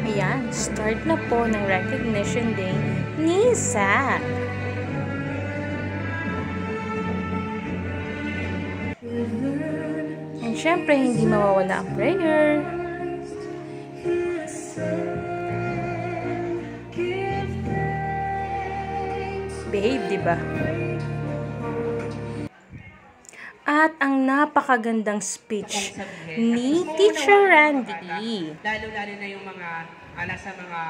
Ayan, start na po ng recognition day ni Zach. And syempre, hindi mawawala ang prayer. Behave, diba? At ang napakagandang speech ni Teacher Randy. Lalo-lalo na yung mga nasa mga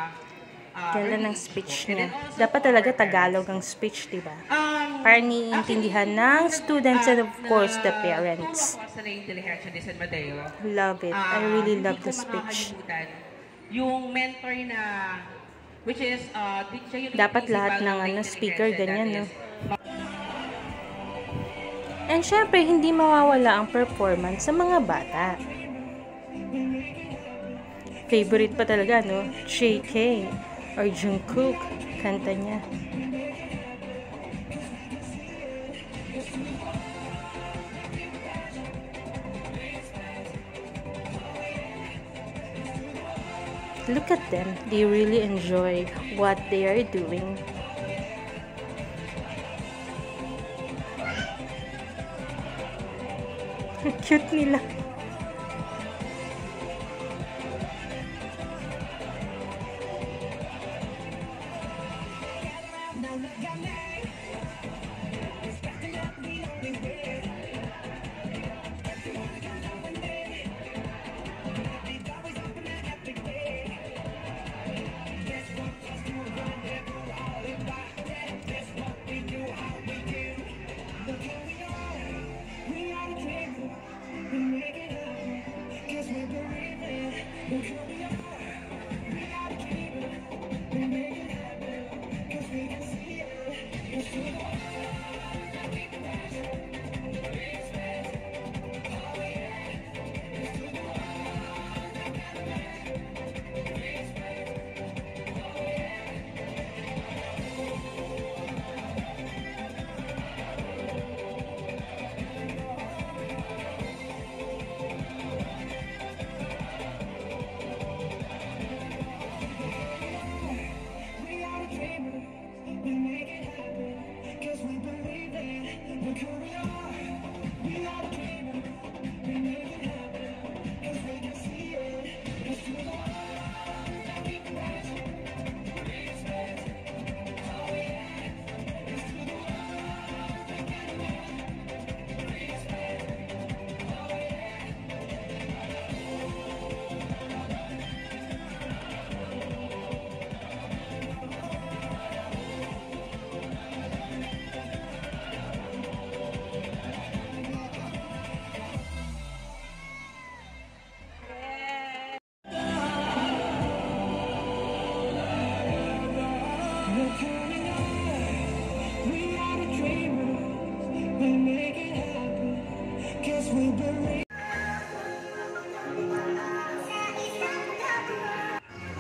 ganda ng speech niya. Dapat talaga Tagalog ang speech, diba? Para niintindihan ng students and of course the parents. Love it. I really love the speech. Yung mentor na which is dapat lahat ng speaker ganyan, no? And syempre, hindi mawawala ang performance sa mga bata. Favorite pa talaga, no? JK or Jungkook, kanta niya. Look at them. They really enjoy what they are doing. Cute nila.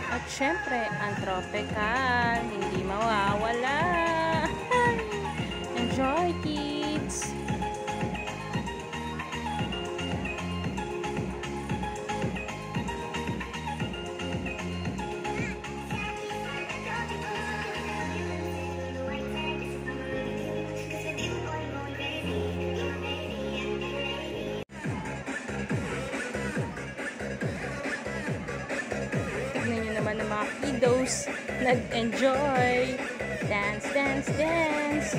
At syempre, ang tropical, hindi mawawala. Enjoy, kids! Ng mga kiddos nag-enjoy, dance, dance, dance,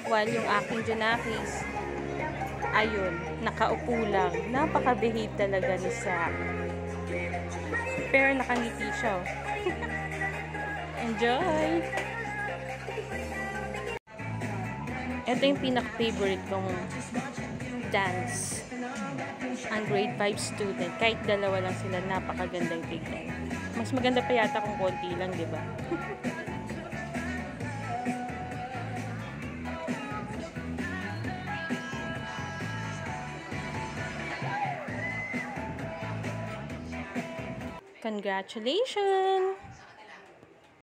while yung aking Junakis ayun, nakaupo lang. Napaka-behave talaga ni Zach, pero nakangiti siya. Enjoy! Ito yung pinaka-favorite kong dance. Ang grade 5 student, kahit dalawa lang sila, napakagandang tignan. Mas maganda pa yata kung konti lang, di ba? Congratulations!